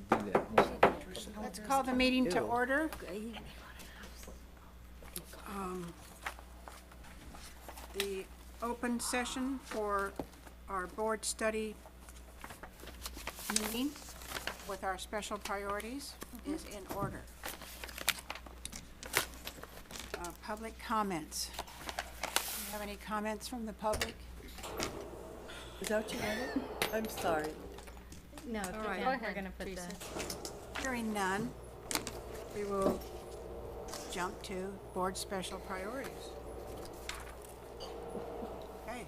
do that. Let's call the meeting to order. The open session for our board study meeting with our special priorities is in order. Public comments. Do you have any comments from the public? Is that what you wanted? I'm sorry. No, All right. go ahead. We're gonna put the. Hearing none, we will jump to board special priorities. Okay.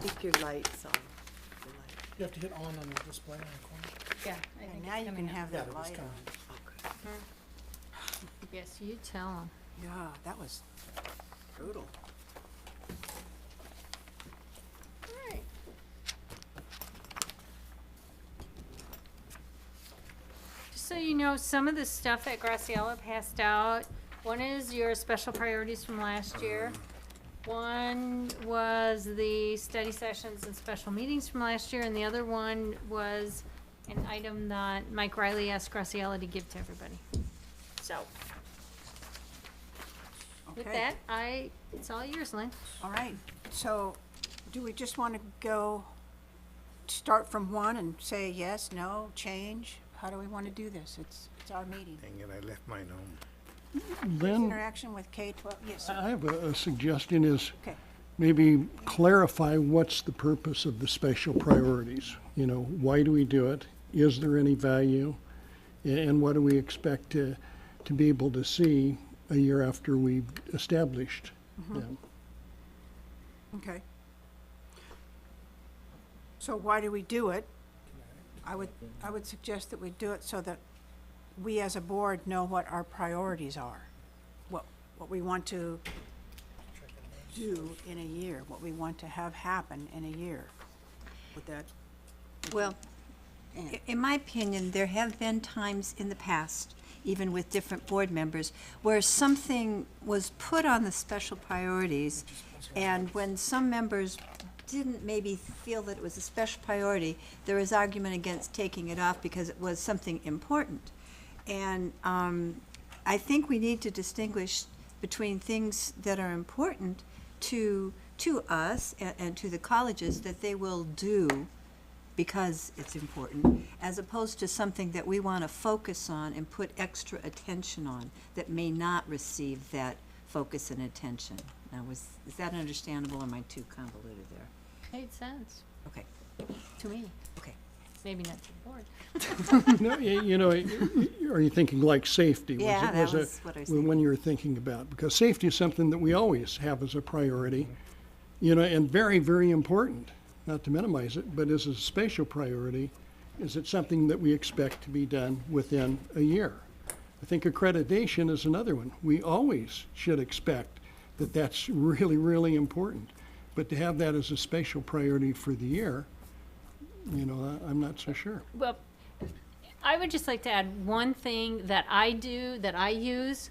Keep your lights on. Your light. You have to hit on the display on the corner. Yeah, I And think now it's you can coming up. have Yeah, that it was light on. coming. Okay. Yes, you tell them. Yeah, that was brutal. Just so you know, some of the stuff that Graciela passed out, one is your special priorities from last year. One was the study sessions and special meetings from last year, and the other one was an item that Mike Riley asked Graciela to give to everybody. So, with Okay. that, it's all yours, Lynn. All right, so do we just want to go, start from one and say yes, no, change? How do we want to do this? It's our meeting. Dang it, I left mine home. Lynn, Interaction with K-12, yes, sir. I have a suggestion is Okay, maybe clarify what's the purpose of the special priorities. You know, why do we do it? Is there any value? And what do we expect to be able to see a year after we've established them? okay. So why do we do it? I would suggest that we do it so that we as a board know what our priorities are, what we want to do in a year, what we want to have happen in a year. Would that? Well, in my opinion, there have been times in the past, even with different board members, where something was put on the special priorities, and when some members didn't maybe feel that it was a special priority, there was argument against taking it off because it was something important. And I think we need to distinguish between things that are important to us and to the colleges that they will do because it's important, as opposed to something that we want to focus on and put extra attention on that may not receive that focus and attention. Now, is that understandable, or am I too convoluted there? Made sense Okay, to me. okay. Maybe not to the board. No, you know, are you thinking like safety? Yeah, that was what I was when you were thinking about? Because safety is something that we always have as a priority, you know, and very, very important. Not to minimize it, but as a spatial priority, is it something that we expect to be done within a year? I think accreditation is another one. We always should expect that that's really, really important. But to have that as a spatial priority for the year, you know, I'm not so sure. Well, I would just like to add one thing that I do, that I use.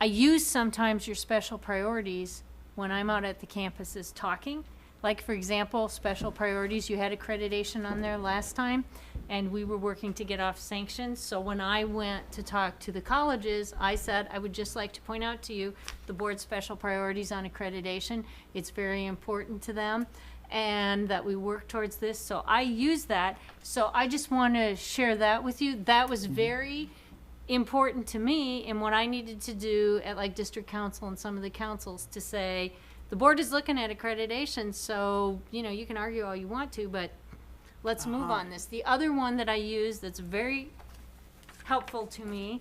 I use sometimes your special priorities when I'm out at the campuses talking. Like, for example, special priorities, you had accreditation on there last time, and we were working to get off sanctions. So when I went to talk to the colleges, I said, I would just like to point out to you the board's special priorities on accreditation. It's very important to them, and that we work towards this. So I use that. So I just want to share that with you. That was very important to me and what I needed to do at like district council and some of the councils to say, the board is looking at accreditation, so, you know, you can argue all you want to, but let's move on this. The other one that I use that's very helpful to me,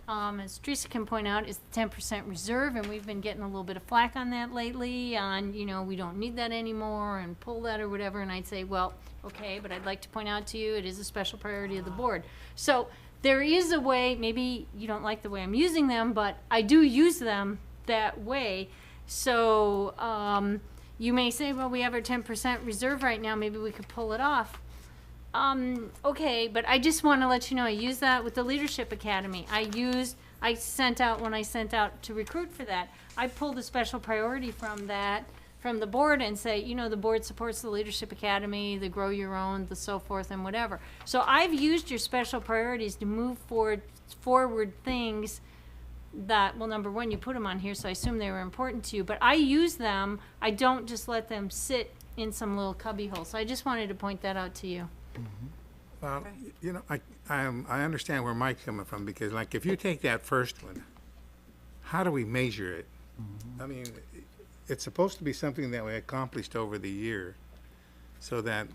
as Teresa can point out, is the 10% reserve, and we've been getting a little bit of flack on that lately, on, you know, we don't need that anymore, and pull that or whatever, and I'd say, well, okay, but I'd like to point out to you, it is a special priority of the board. So there is a way, maybe you don't like the way I'm using them, but I do use them that way. So you may say, well, we have our 10% reserve right now, maybe we could pull it off. Okay, but I just want to let you know, I used that with the Leadership Academy. I sent out, when I sent out to recruit for that, I pulled a special priority from that from the board and say, you know, the board supports the Leadership Academy, the Grow Your Own, the so forth and whatever. So I've used your special priorities to move forward things that, well, number one, you put them on here, so I assume they were important to you, but I use them. I don't just let them sit in some little cubby hole. So I just wanted to point that out to you. Well, you know, I understand where Mike's coming from, because like if you take that first one, how do we measure it? I mean, it's supposed to be something that we accomplished over the year so that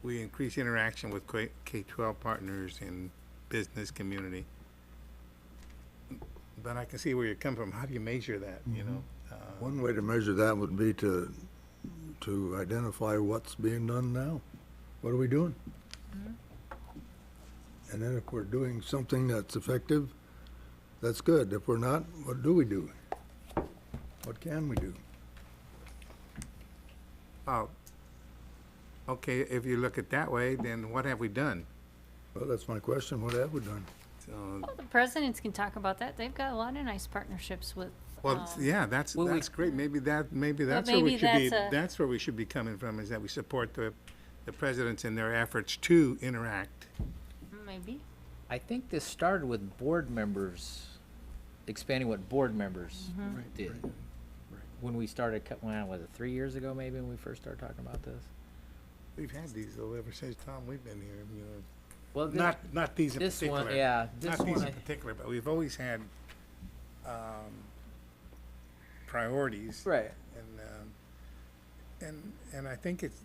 we increase interaction with K-12 partners and business community. But I can see where you're coming from. How do you measure that, you know? One way to measure that would be to identify what's being done now. What are we doing? And then if we're doing something that's effective, that's good. If we're not, what do we do? What can we do? Oh, okay, if you look at that way, then what have we done? Well, that's my question. What have we done? So, Well, the presidents can talk about that. They've got a lot of nice partnerships with, well, yeah, that's great. Maybe that's where maybe we should be, that's a- that's where we should be coming from, is that we support the presidents in their efforts to interact. maybe. I think this started with board members, expanding what board members did. When we started, was it 3 years ago maybe, when we first started talking about this? We've had these though ever since, Tom, we've been here, you know. Well, Not these in this particular. one, yeah, this Not these one in particular, but we've always had, priorities. Right. And I think it's,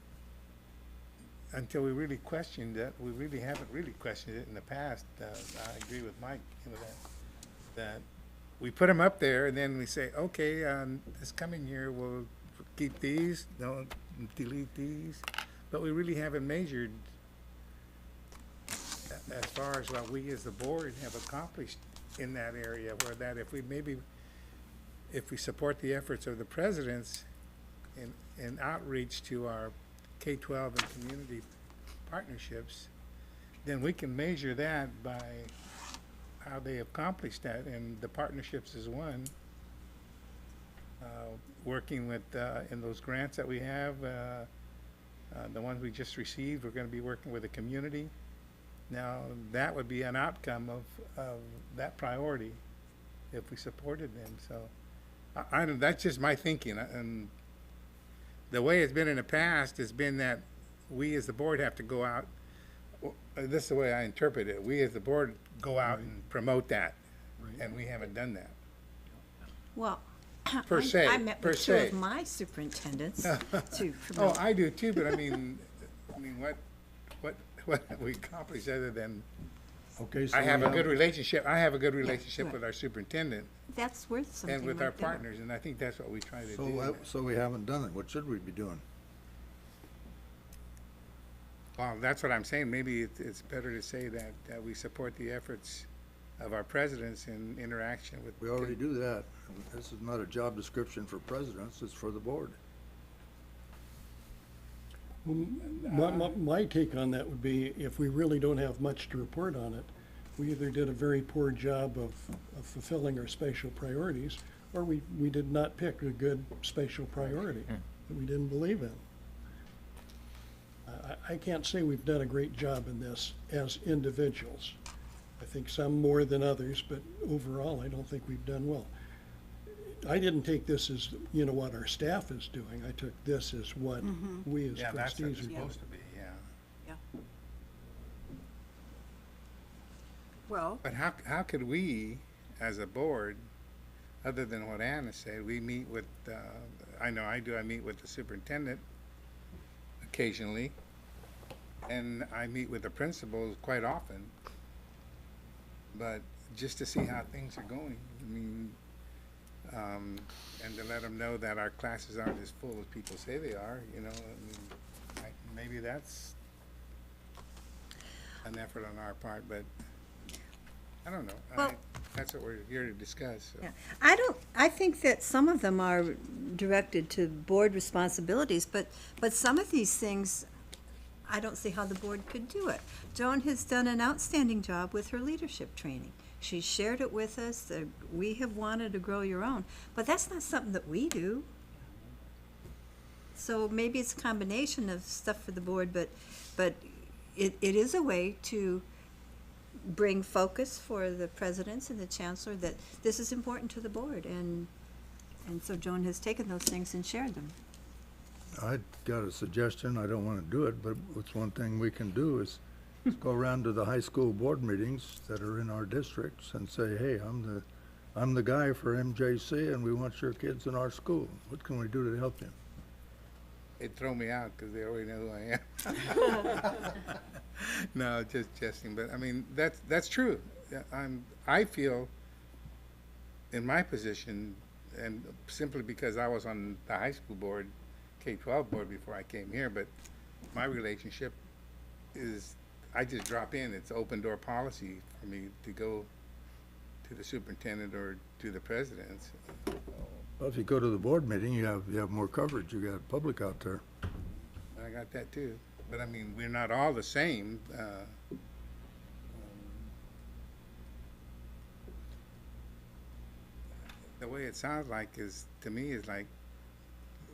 until we really questioned it, we really haven't really questioned it in the past. I agree with Mike, you know, that we put them up there and then we say, okay, this coming year, we'll keep these, don't delete these. But we really haven't measured as far as what we as the board have accomplished in that area, where that if we support the efforts of the presidents in outreach to our K-12 and community partnerships, then we can measure that by how they accomplished that, and the partnerships is one. Working with, in those grants that we have, the ones we just received, we're gonna be working with the community. Now, that would be an outcome of that priority if we supported them, so. That's just my thinking, and the way it's been in the past has been that we as the board have to go out, this is the way I interpret it, we as the board go out and promote that, and we haven't done that. Well, Per se, I met per with two se. of my superintendents to Oh, promote. I do too, but I mean, what have we accomplished other than, Okay, so I have a we good relationship right. with our superintendent That's worth something and with our right there. partners, and I think that's what we try to do. So we haven't done it. What should we be doing? Well, that's what I'm saying. Maybe it's better to say that we support the efforts of our presidents in interaction with. We already do that. This is not a job description for presidents, it's for the board. My take on that would be, if we really don't have much to report on it, we either did a very poor job of fulfilling our spatial priorities, or we did not pick a good spatial priority that we didn't believe in. I can't say we've done a great job in this as individuals. I think some more than others, but overall, I don't think we've done well. I didn't take this as, you know, what our staff is doing. I took this as what we as Yeah, that's what trustees it's are doing. supposed to be, yeah. Yeah. Well, But how could we, as a board, other than what Anna said, we meet with, I know I do, I meet with the superintendent occasionally, and I meet with the principals quite often, but just to see how things are going, I mean, and to let them know that our classes aren't as full as people say they are, you know, I mean, maybe that's an effort on our part, but I don't know. Well- That's what we're here to discuss, so. Yeah, I think that some of them are directed to board responsibilities, but some of these things, I don't see how the board could do it. Joan has done an outstanding job with her leadership training. She shared it with us, that we have wanted to grow your own, but that's not something that we do. So maybe it's a combination of stuff for the board, but it is a way to bring focus for the presidents and the chancellor that this is important to the board, and so Joan has taken those things and shared them. I got a suggestion, I don't wanna do it, but it's one thing we can do is go around to the high school board meetings that are in our districts and say, hey, I'm the guy for MJC and we want your kids in our school. What can we do to help you? They'd throw me out because they already know who I am. No, just jesting, but I mean, that's true. Yeah, I feel in my position, and simply because I was on the high school board, K-12 board before I came here, but my relationship is, I just drop in. It's open door policy for me to go to the superintendent or to the presidents. Well, if you go to the board meeting, you have more coverage, you got public out there. I got that too. But I mean, we're not all the same. The way it sounds like is, to me, is like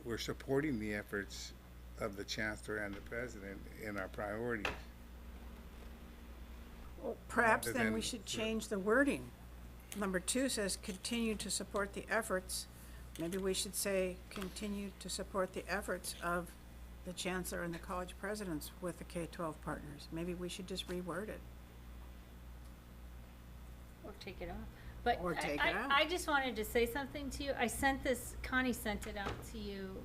we're supporting the efforts of the chancellor and the president in our priorities. Well, perhaps Rather then we than- should change the wording. Number 2 says, continue to support the efforts. Maybe we should say, continue to support the efforts of the chancellor and the college presidents with the K-12 partners. Maybe we should just reword it. Or take it off. But Or take it out. I just wanted to say something to you. I sent this, Connie sent it out to you,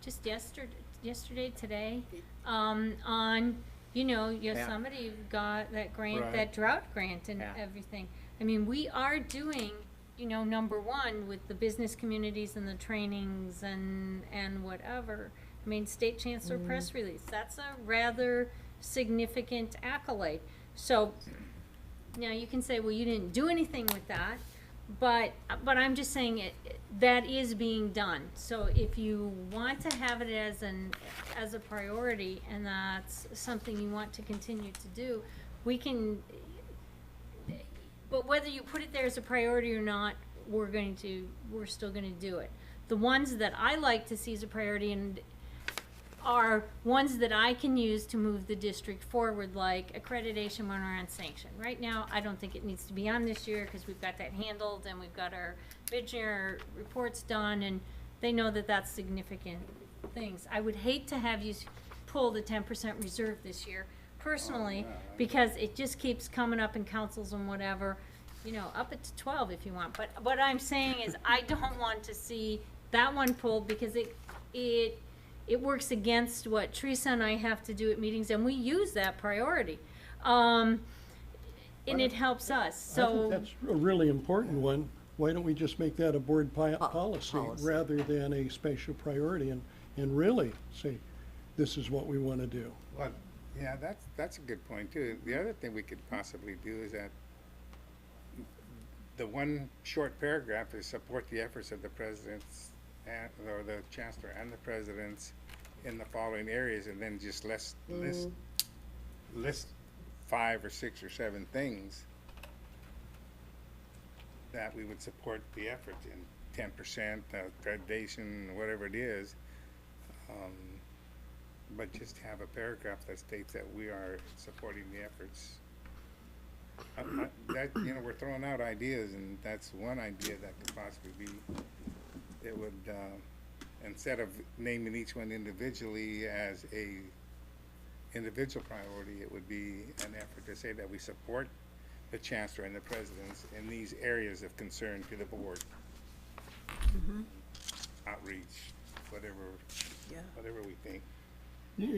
just yesterday, today, on, Yosemite got that grant, Right. that drought grant and Yeah. everything. I mean, we are doing, number one, with the business communities and the trainings and whatever. I mean, state chancellor press release, that's a rather significant accolade. So, now you can say, well, you didn't do anything with that, but I'm just saying that is being done. So if you want to have it as a priority, and that's something you want to continue to do, we can, but whether you put it there as a priority or not, we're still gonna do it. The ones that I like to see as a priority and are ones that I can use to move the district forward, like accreditation when we're on sanction. Right now, I don't think it needs to be on this year because we've got that handled and we've got our mid-year reports done, and they know that that's significant things. I would hate to have you pull the 10% reserve this year, personally, because it just keeps coming up in councils and whatever, up it to 12 if you want. But what I'm saying is I don't want to see that one pulled because it works against what Teresa and I have to do at meetings, and we use that priority. And it helps us, I think so, that's a really important one. Why don't we just make that a board policy policy. rather than a special priority and really say, this is what we want to do? Well, yeah, that's a good point too. The other thing we could possibly do is that the one short paragraph is support the efforts of the presidents or the chancellor and the presidents in the following areas, and then just list 5 or 6 or 7 things that we would support the effort in, 10%, accreditation, whatever it is. But just have a paragraph that states that we are supporting the efforts. That, we're throwing out ideas, and that's one idea that could possibly be, it would, instead of naming each one individually as a individual priority, it would be an effort to say that we support the chancellor and the presidents in these areas of concern to the board. Outreach, whatever we think.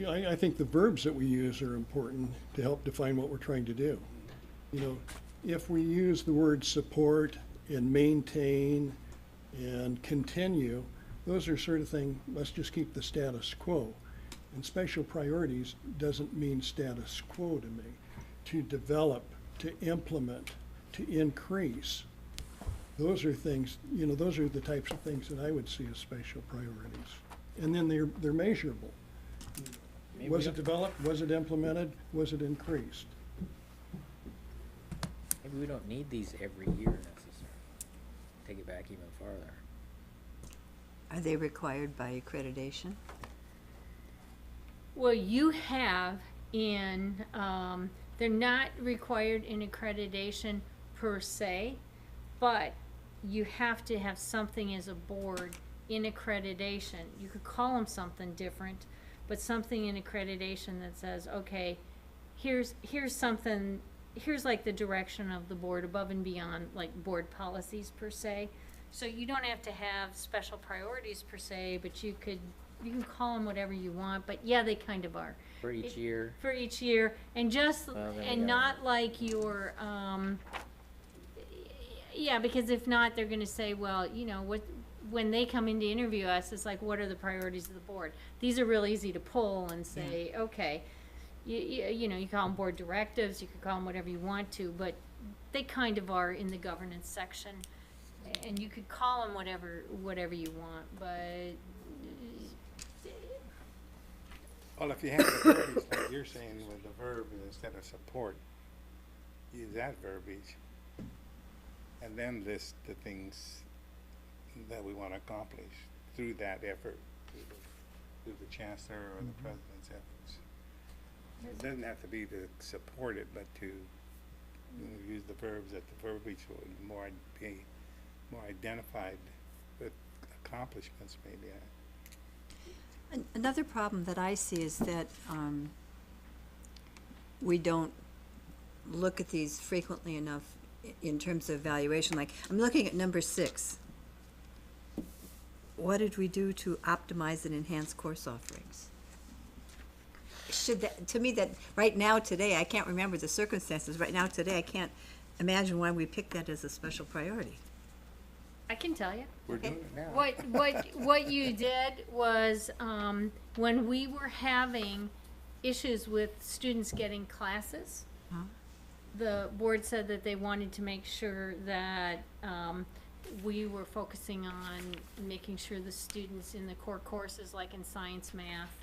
I think the verbs that we use are important to help define what we're trying to do. If we use the word support and maintain and continue, those are sort of thing, let's just keep the status quo. And special priorities doesn't mean status quo to me. To develop, to implement, to increase. Those are things, those are the types of things that I would see as special priorities. And then they're measurable. Maybe Was we it developed? Was it implemented? Was it increased? Maybe we don't need these every year necessarily. Take it back even farther. Are they required by accreditation? Well, you have in, they're not required in accreditation per se, but you have to have something as a board in accreditation. You could call them something different, but something in accreditation that says, okay, here's something, here's like the direction of the board above and beyond like board policies per se. So you don't have to have special priorities per se, but you can call them whatever you want, but yeah, they kind of are. For each year. For each year, and just, Well, there we and go. not like your, yeah, because if not, they're gonna say, well, you know, when they come in to interview us, it's like, what are the priorities of the board? These are real easy to pull and say, okay, you know, you call them board directives, you could call them whatever you want to, but they kind of are in the governance section. And you could call them whatever you want, but Well, if you have the verbiage, like you're saying, with the verb instead of support, use that verbiage. And then list the things that we want to accomplish through that effort, through the chancellor or the president's efforts. It doesn't have to be to support it, but to use the verbs, that the verbiage will be more identified with accomplishments maybe. Another problem that I see is that we don't look at these frequently enough in terms of evaluation. Like, I'm looking at number 6. What did we do to optimize and enhance course offerings? Should that, to me, that right now, today, I can't remember the circumstances. Right now, today, I can't imagine why we picked that as a special priority. I can tell you. We're doing it now. What you did was, when we were having issues with students getting classes, the board said that they wanted to make sure that, we were focusing on making sure the students in the core courses, like in science, math,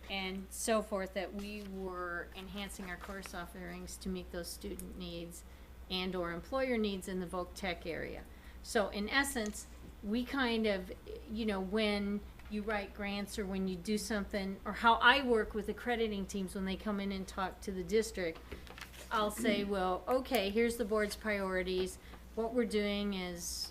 and so forth, that we were enhancing our course offerings to meet those student needs and or employer needs in the voc tech area. So in essence, we kind of, you know, when you write grants or when you do something, or how I work with accrediting teams when they come in and talk to the district, I'll say, well, okay, here's the board's priorities. What we're doing is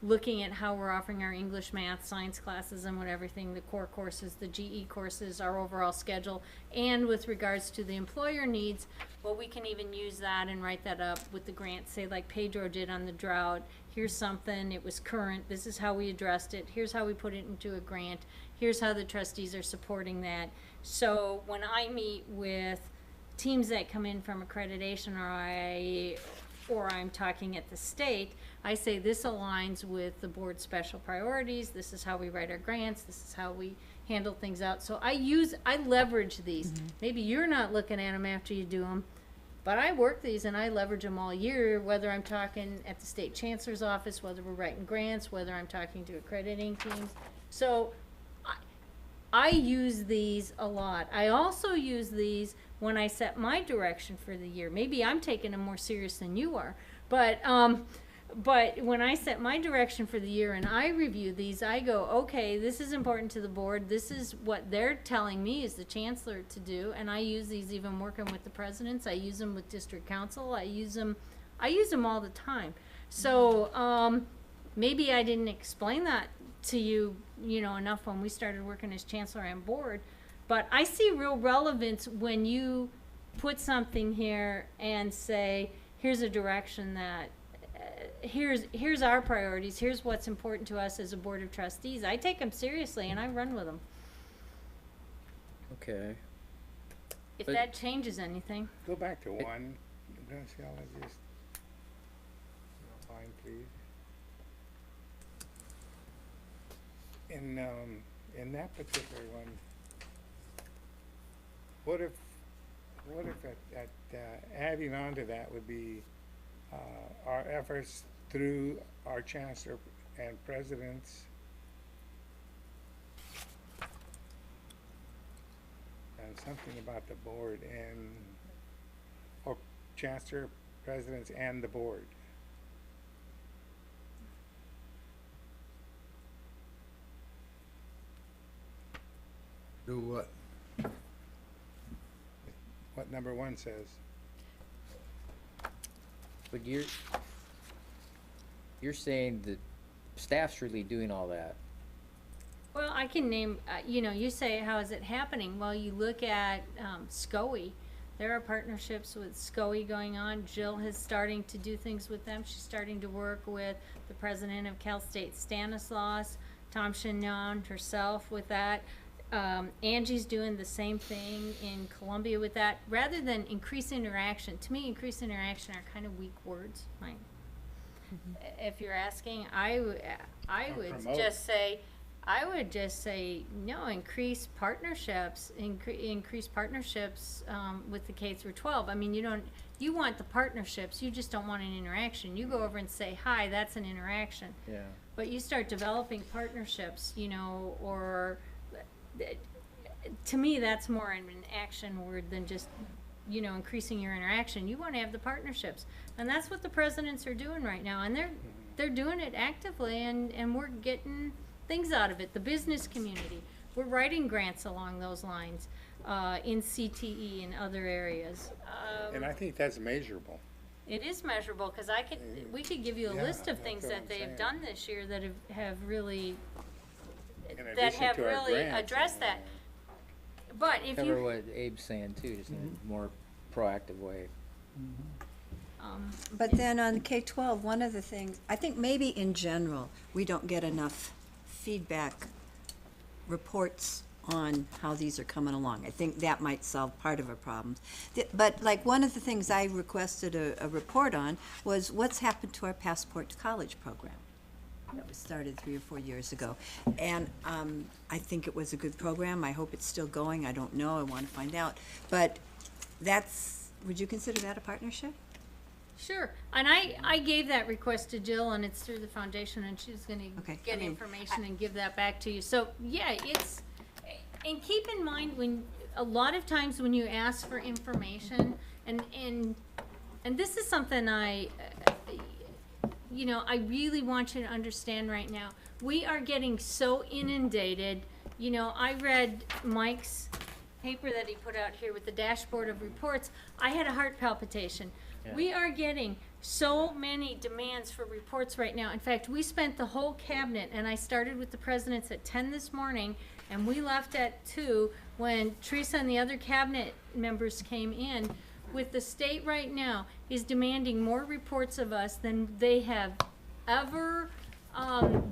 looking at how we're offering our English, math, science classes and everything, the core courses, the GE courses, our overall schedule, and with regards to the employer needs, well, we can even use that and write that up with the grant, say like Pedro did on the drought. Here's something, it was current, this is how we addressed it, here's how we put it into a grant, here's how the trustees are supporting that. So when I meet with teams that come in from accreditation, or I'm talking at the state, I say this aligns with the board's special priorities, this is how we write our grants, this is how we handle things out. So I leverage these. Maybe you're not looking at them after you do them, but I work these and I leverage them all year, whether I'm talking at the state chancellor's office, whether we're writing grants, whether I'm talking to accrediting teams. So I use these a lot. I also use these when I set my direction for the year. Maybe I'm taking them more serious than you are, but when I set my direction for the year and I review these, I go, okay, this is important to the board. This is what they're telling me as the chancellor to do, and I use these even working with the presidents. I use them with district council. I use them all the time. So maybe I didn't explain that to you, you know, enough when we started working as chancellor and board, but I see real relevance when you put something here and say, here's a direction that, here's our priorities, here's what's important to us as a board of trustees. I take them seriously and I run with them. Okay. If But- that changes anything. Go back to one, Graciela, just, fine, please. In that particular one, what if adding on to that would be our efforts through our chancellor and presidents and something about the board or chancellor, presidents, and the board. Do what? What number one says. But you're saying that staff's really doing all that. Well, I can name, you know, you say, how is it happening? Well, you look at SCOE. There are partnerships with SCOE going on. Jill is starting to do things with them. She's starting to work with the president of Cal State Stanislaus, Tom Chignon herself with that. Angie's doing the same thing in Columbia with that. Rather than increase interaction, to me, increase interaction are kind of weak words. Right? If you're asking, I would promote. just say, no, increase partnerships, increase partnerships with the K through 12. I mean, you want the partnerships, you just don't want an interaction. You go over and say, hi, that's an interaction. Yeah. But you start developing partnerships, you know, or, to me, that's more an action word than just, you know, increasing your interaction. You want to have the partnerships. And that's what the presidents are doing right now. And they're doing it actively, and we're getting things out of it. The business community, we're writing grants along those lines in CTE and other areas. And I think that's measurable. It is measurable, because we could give you a Yeah, list of that's things what that I'm they've saying. done this year that have really In that addition have to our really grants, addressed that. But if Cover you what Abe's saying too, just in a more proactive way. But then on K-12, one of the things, I think maybe in general, we don't get enough feedback reports on how these are coming along. I think that might solve part of our problems. But like one of the things I requested a report on was what's happened to our Passport to College program. That was started 3 or 4 years ago. And I think it was a good program. I hope it's still going. I don't know. I want to find out. But would you consider that a partnership? Sure, and I gave that request to Jill, and it's through the foundation, and she's gonna Okay, get I mean, information and give that back to you. So, yeah, and keep in mind, a lot of times when you ask for information, and this is something you know, I really want you to understand right now. We are getting so inundated. You know, I read Mike's paper that he put out here with the dashboard of reports. I had a heart palpitation. Yeah. We are getting so many demands for reports right now. In fact, we spent the whole cabinet, and I started with the presidents at 10 this morning, and we left at 2 when Teresa and the other cabinet members came in. With the state right now is demanding more reports of us than they have ever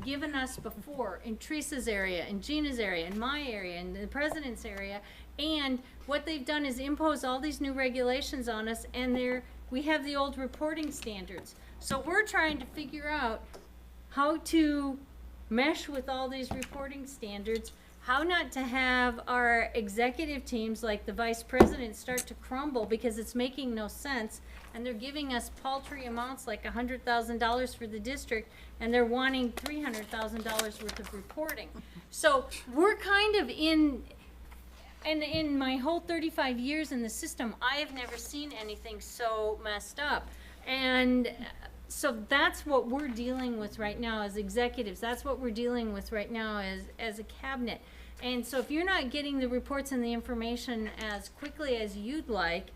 given us before in Teresa's area, in Gina's area, in my area, in the president's area. And what they've done is impose all these new regulations on us, and we have the old reporting standards. So we're trying to figure out how to mesh with all these reporting standards, how not to have our executive teams, like the vice president, start to crumble because it's making no sense, and they're giving us paltry amounts like $100,000 for the district, and they're wanting $300,000 worth of reporting. So we're kind of and in my whole 35 years in the system, I have never seen anything so messed up. And so that's what we're dealing with right now as executives. That's what we're dealing with right now as a cabinet. And so if you're not getting the reports and the information as quickly as you'd like,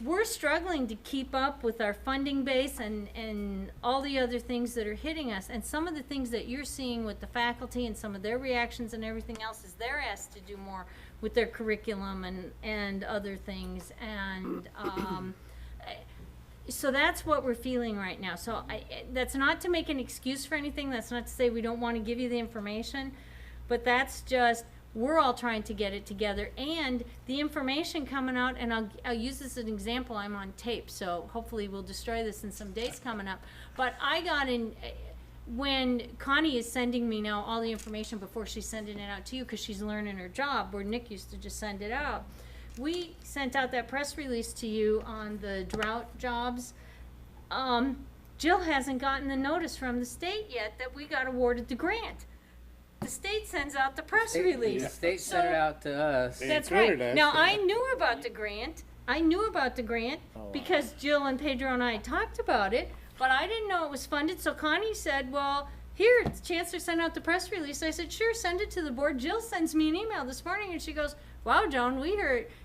we're struggling to keep up with our funding base and all the other things that are hitting us. And some of the things that you're seeing with the faculty and some of their reactions and everything else is they're asked to do more with their curriculum and other things. And so that's what we're feeling right now. So that's not to make an excuse for anything. That's not to say we don't want to give you the information, but that's just, we're all trying to get it together, and the information coming out, and I'll use this as an example. I'm on tape, so hopefully we'll destroy this in some days coming up. But I got in, when Connie is sending me now all the information before she's sending it out to you, because she's learning her job, where Nick used to just send it out. We sent out that press release to you on the drought jobs. Jill hasn't gotten the notice from the state yet that we got awarded the grant. The state sends out the press release. The state sent it out to us. That's included right. us. Now, I knew about the grant. wow. Because Jill and Pedro and I talked about it, but I didn't know it was funded. So Connie said, well, here, the Chancellor sent out the press release. I said, sure, send it to the board. Jill sends me an email this morning and she goes, wow, Joan,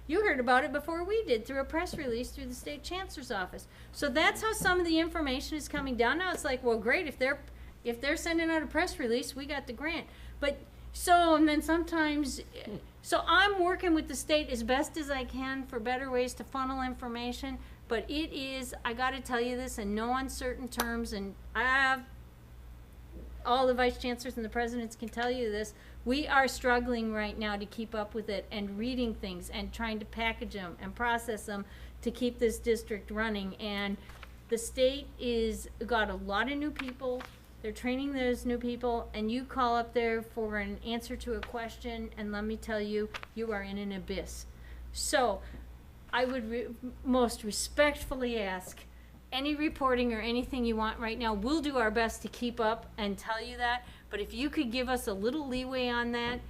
you heard about it before we did through a press release through the State Chancellor's office. So that's how some of the information is coming down now. It's like, well, great, if they're sending out a press release, we got the grant. But, so, and then sometimes, so I'm working with the state as best as I can for better ways to funnel information, but it is, I gotta tell you this in no uncertain terms, and all the vice chancellors and the presidents can tell you this, we are struggling right now to keep up with it and reading things and trying to package them and process them to keep this district running. And the state got a lot of new people. They're training those new people, and you call up there for an answer to a question, and let me tell you, you are in an abyss. So I would most respectfully ask, any reporting or anything you want right now, we'll do our best to keep up and tell you that. But if you could give us a little leeway on that,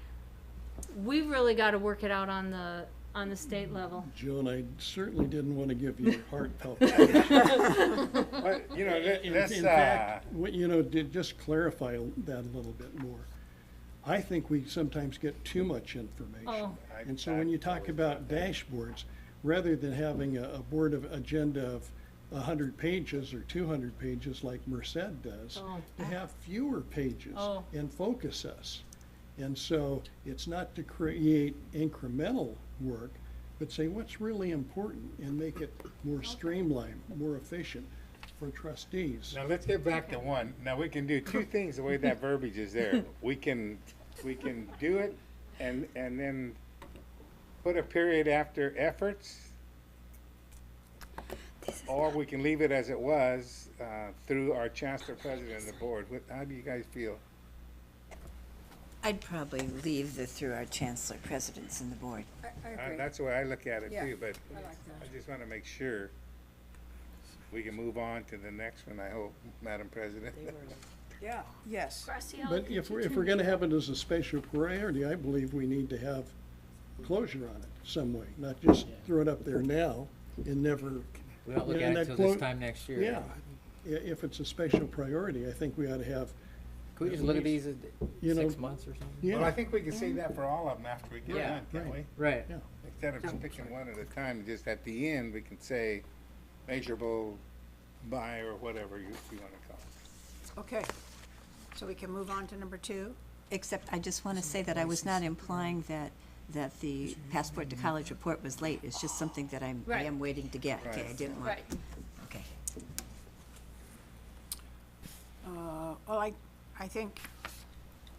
we've really got to work it out on the state level. Joan, I certainly didn't want to give you a heart palpitation. But, you know, In fact, to just clarify that a little bit more, I think we sometimes get too much information. Oh. And so when you talk about dashboards, rather than having a board of agenda of 100 pages or 200 pages like Merced does, to have fewer pages and focus us. And so it's not to create incremental work, but say what's really important and make it more streamlined, more efficient for trustees. Now, let's get back to one. Now, we can do two things the way that verbiage is there. We can do it and then put a period after efforts, or we can leave it as it was through our chancellor, president, and the board. How do you guys feel? I'd probably leave through our chancellor, presidents, and the board. I agree. That's the way I look at it Yeah, too, but I like that. I just want to make sure we can move on to the next one, I hope, Madam President. Yeah, yes. Graciela, But could if you we're turn- gonna have it as a spatial priority, I believe we need to have closure on it some way, not just throw it up there now and never. We don't look Yeah, at and it that till this quote- time next year. Yeah, if it's a spatial priority, I think we ought to have, Could we just look at these at You know, 6 months or something? Well, I yeah, think we can say that for all of them after we get Yeah. done, can't we? Right. yeah. Instead of just picking one at a time, just at the end, we can say measurable by or whatever you want to call it. Okay, so we can move on to number 2. Except I just want to say that I was not implying that the Passport to College report was late. It's just something that I Right. am waiting to get. Okay, I Right. didn't want, Right. okay. Well, I think,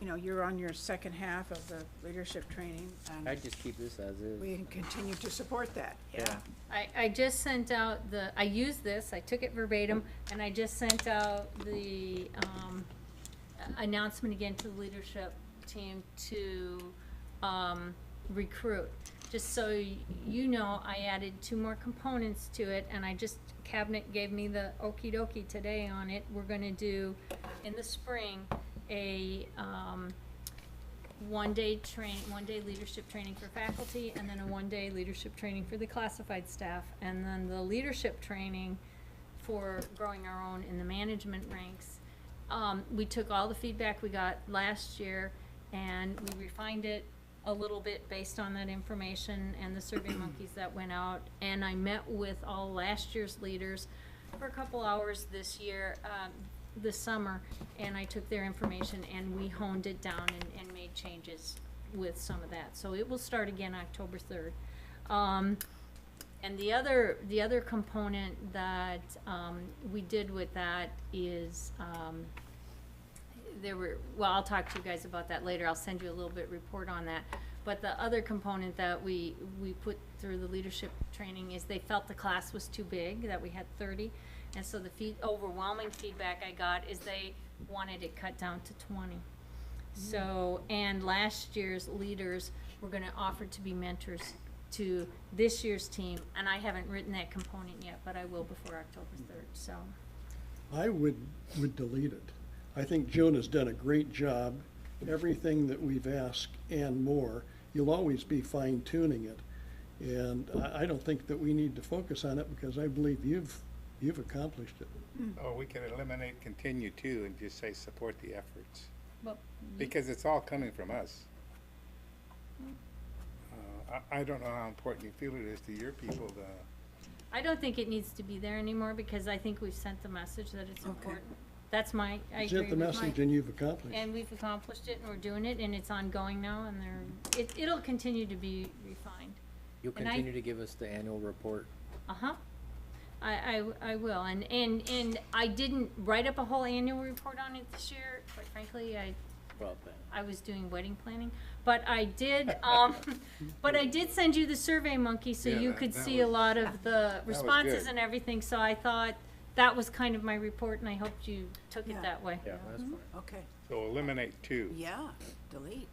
you're on your second half of the leadership training, and I'd just keep this as is. we can continue to support that. Yeah. I just sent out I used this, I took it verbatim, and I just sent out the, announcement again to the leadership team to, recruit. Just so you know, I added 2 more components to it, and Cabinet gave me the okey dokey today on it. We're gonna do, in the spring, a, one-day leadership training for faculty, and then a 1-day leadership training for the classified staff, and then the leadership training for growing our own in the management ranks. We took all the feedback we got last year, and we refined it a little bit based on that information and the survey monkeys that went out. And I met with all last year's leaders for a couple hours this year, this summer, and I took their information and we honed it down and made changes with some of that. So it will start again October 3rd. And the other component that we did with that is I'll talk to you guys about that later. I'll send you a little bit report on that. But the other component that we put through the leadership training is they felt the class was too big, that we had 30. And so the overwhelming feedback I got is they wanted it cut down to 20. So, and last year's leaders were gonna offer to be mentors to this year's team, and I haven't written that component yet, but I will before October 3rd, so. I would delete it. I think Joan has done a great job. Everything that we've asked and more, you'll always be fine tuning it. And I don't think that we need to focus on it because I believe you've accomplished it. Or we could eliminate continue to and just say support the efforts, Well, because it's all coming from us. I don't know how important you feel it is to your people, I don't think it needs to be there anymore because I think we've sent the message that it's important. That's I agree Sent the with message Mike. and you've accomplished. And we've accomplished it and we're doing it and it's ongoing now and it'll continue to be refined. You'll And I- continue to give us the annual report. Uh-huh. I will, and I didn't write up a whole annual report on it this year, quite frankly, Well, I was doing wedding planning, but I did, send you the Survey Monkey so Yeah, you that- could that see a was- lot of the was responses good. and everything, so I thought that was kind of my report and I hoped you took it Yeah. that way. yeah, that's fine. Okay, so eliminate two. yeah, delete.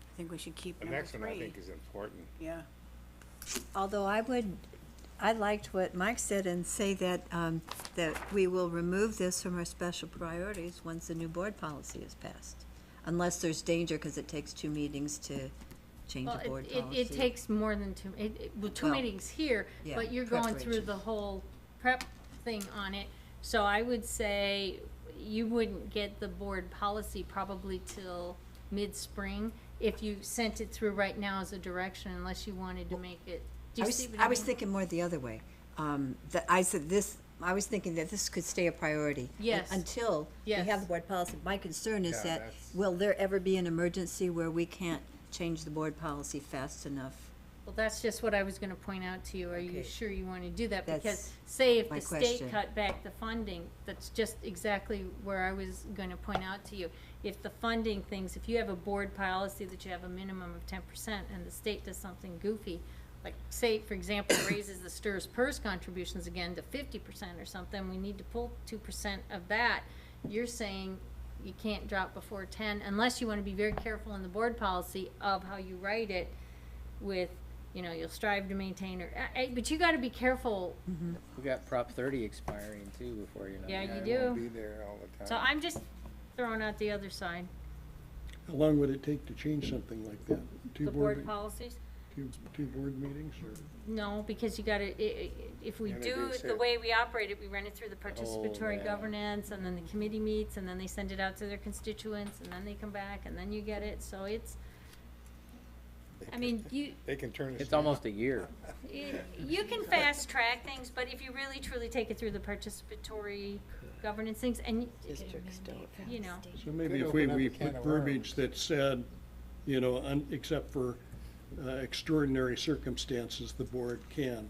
I think we should keep The number next one I 3. think is important. Yeah, Although I liked what Mike said and say that, that we will remove this from our special priorities once the new board policy is passed. Unless there's danger, because it takes 2 meetings to change Well, a board policy. it takes more than two, two Well, meetings here, yeah, but you're going through preparation. the whole prep thing on it. So I would say you wouldn't get the board policy probably till mid-spring if you sent it through right now as a direction, unless you wanted to make it. Do you see what I was mean? thinking more the other way. That I said this, I was thinking that this could stay a priority. Yes. Until we Yes. have the board policy. My concern is Yeah, that, that's- will there ever be an emergency where we can't change the board policy fast enough? Well, that's just what I was gonna point out to you. Are you Okay. sure you wanna do that? That's Because say if my the state question. cut back the funding, that's just exactly where I was gonna point out to you. If the funding things, if you have a board policy that you have a minimum of 10% and the state does something goofy, like say, for example, raises the STIRS PERS contributions again to 50% or something, we need to pull 2% of that. You're saying you can't drop before 10 unless you wanna be very careful in the board policy of how you write it with, you'll strive to maintain, but you gotta be careful. We got Prop 30 expiring too before you know. Yeah, it. you I won't do. be there all the time. So I'm just throwing out the other side, How long would it take to change something like that? Two the board policies. two board meetings or? No, because you gotta, if we do Introduce it the it. way we operate it, we run it through the participatory yeah. governance, and then the committee meets, and then they send it out to their constituents, and then they come back, and then you get it, so it's, I mean, They can turn this. It's down. almost a year. you can fast track things, but if you really truly take it through the participatory governance things, and, Districts don't. So maybe Could if we open up a can put of verbiage worms. that said, except for extraordinary circumstances, the board can.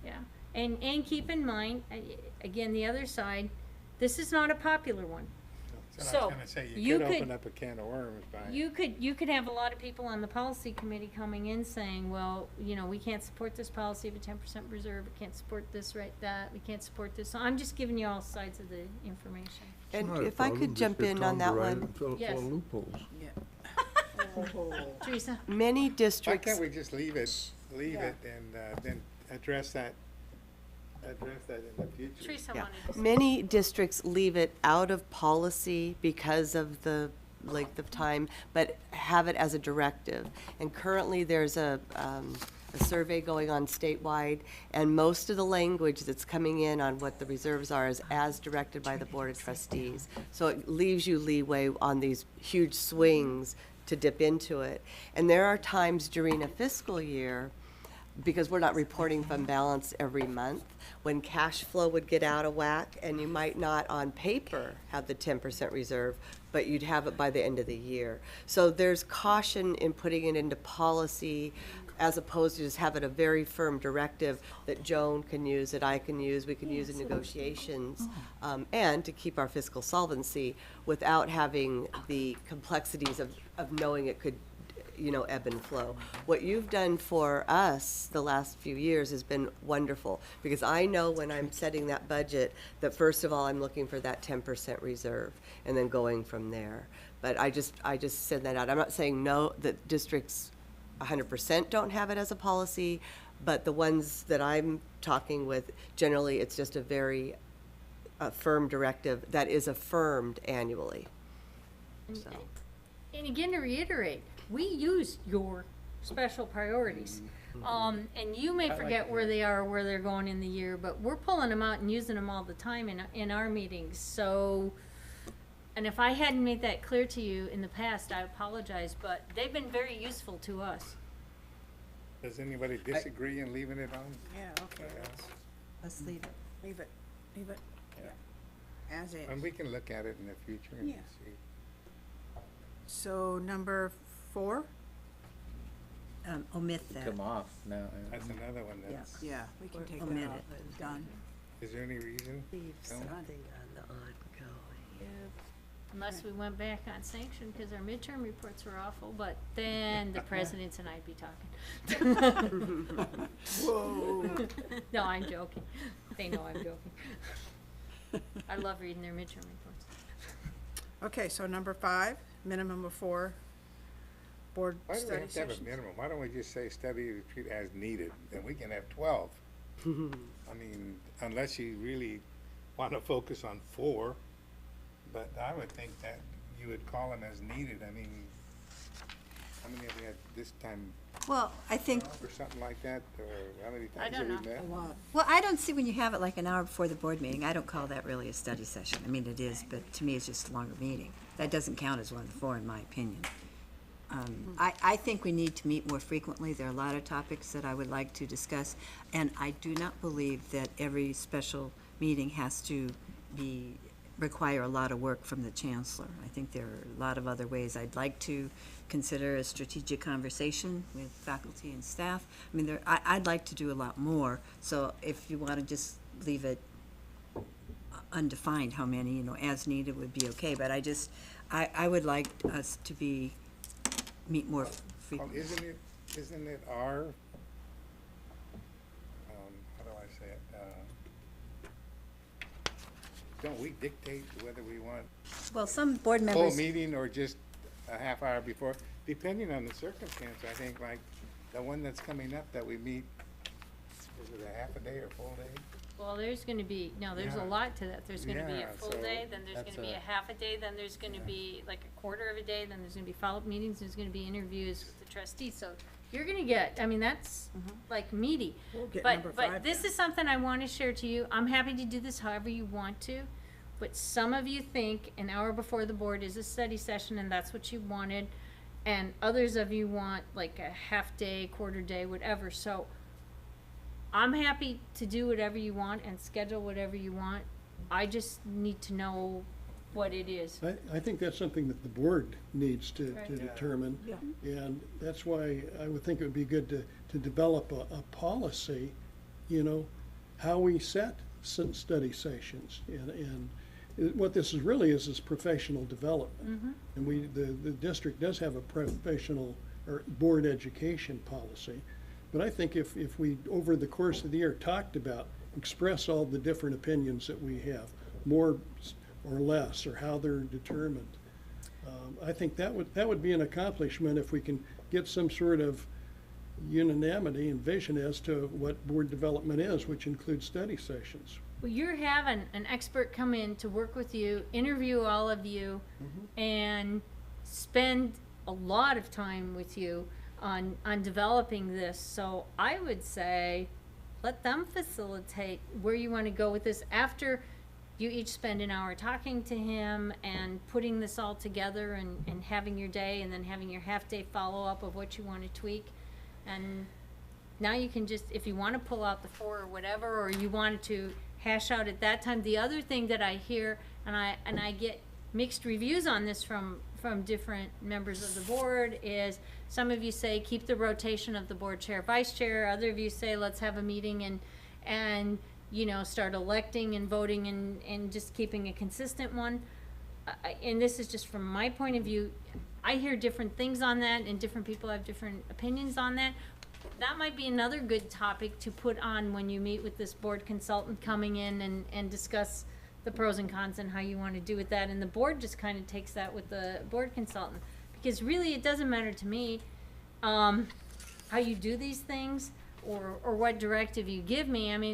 yeah, and keep in mind, again, the other side, this is not a popular one. That's what I So, was gonna say, you you could could- open up a can of worms by. You could have a lot of people on the policy committee coming in saying, well, we can't support this policy of a 10% reserve, we can't support this, that, we can't support this. So I'm just giving you all sides of the information. It's And not a if I problem, could just jump get in Tom on to that write it one. and fill Yes. loopholes. Teresa? Many Why districts, can't we just leave it and then address that in the future? Teresa yeah, wanted to say. many districts leave it out of policy because of the length of time, but have it as a directive. And currently, there's a survey going on statewide, and most of the language that's coming in on what the reserves are is as directed by the Board of Trustees. So it leaves you leeway on these huge swings to dip into it. And there are times during a fiscal year, because we're not reporting fund balance every month, when cash flow would get out of whack, and you might not on paper have the 10% reserve, but you'd have it by the end of the year. So there's caution in putting it into policy as opposed to just having a very firm directive that Joan can use, that I can use, we can use in negotiations, and to keep our fiscal solvency without having the complexities of knowing it could ebb and flow. What you've done for us the last few years has been wonderful, because I know when I'm setting that budget, that first of all, I'm looking for that 10% reserve, and then going from there. But I just send that out. I'm not saying no, that districts 100% don't have it as a policy, but the ones that I'm talking with, generally, it's just a very firm directive that is affirmed annually. So. And again, to reiterate, we use your special priorities. And you may I like forget to where hear it. they are, or where they're going in the year, but we're pulling them out and using them all the time in our meetings, so. And if I hadn't made that clear to you in the past, I apologize, but they've been very useful to us. Does anybody disagree in leaving it on? Yeah, okay, Let's leave it. leave it, leave it, as is. And we can look at it in the future and Yeah. see. So number 4? Omit that. Come off now. That's another one that's, Yeah, we can take Omit that off. it. Done. is there any reason? Leave No? something on the ongoing. Unless we went back on sanction, because our midterm reports were awful, but then the presidents and I'd be talking. Whoa. No, I'm joking. They know I'm joking. I love reading their midterm reports. Okay, so number 5, minimum of 4 board Why do we study have to have a sessions. minimum? Why don't we just say study retreat as needed, and we can have 12? I mean, unless you really wanna focus on 4, but I would think that you would call them as needed. I mean, how many have we had this time, Well, I think, or something like that, or how many I times have don't we met? well, I don't see when you have it like an hour before the board meeting, I don't call that really a study session. I mean, it is, but to me, it's just a longer meeting. That doesn't count as one of the 4, in my opinion. I think we need to meet more frequently. There are a lot of topics that I would like to discuss, and I do not believe that every special meeting has to require a lot of work from the chancellor. I think there are a lot of other ways. I'd like to consider a strategic conversation with faculty and staff. I mean, I'd like to do a lot more, so if you want to just leave it undefined how many, as needed would be okay, but I would like us to meet more Well, frequently. isn't it our, how do I say it? Don't we dictate whether we want Well, some board full members, meeting or just a half hour before? Depending on the circumstance, I think like the one that's coming up that we meet, is it a half a day or full day? Well, there's gonna be, no, there's a Yeah. lot to that. There's gonna be a Yeah, full so day, then there's that's gonna be a- a half a day, then there's gonna be like a quarter of a day, then there's gonna be follow-up meetings, there's gonna be interviews with the trustees, so you're gonna get, I mean, that's like meaty. We'll get number 5 But this then. is something I wanna share to you. I'm happy to do this however you want to, but some of you think an hour before the board is a study session and that's what you wanted, and others of you want like a half day, quarter day, whatever, so I'm happy to do whatever you want and schedule whatever you want. I just need to know what it is. I think that's something that the board needs to Right. Yeah. determine. Yeah. And that's why I would think it would be good to develop a policy, how we set study sessions. And what this is really is professional development. And the district does have a professional or board education policy. But I think if we, over the course of the year, talked about, express all the different opinions that we have, more or less, or how they're determined, I think that would be an accomplishment if we can get some sort of unanimity and vision as to what board development is, which includes study sessions. Well, you're having an expert come in to work with you, interview all of you, and spend a lot of time with you on developing this. So I would say, let them facilitate where you want to go with this after you each spend an hour talking to him and putting this all together and having your day and then having your half-day follow-up of what you want to tweak. And now you can just, if you want to pull out the 4 or whatever, or you wanted to hash out at that time. The other thing that I hear, and I get mixed reviews on this from different members of the board, is some of you say keep the rotation of the board chair, vice chair. Other of you say let's have a meeting and start electing and voting and just keeping a consistent one. And this is just from my point of view. I hear different things on that, and different people have different opinions on that. That might be another good topic to put on when you meet with this board consultant coming in and discuss the pros and cons and how you want to do with that. And the board just kind of takes that with the board consultant. Because really, it doesn't matter to me how you do these things or what directive you give me. I mean,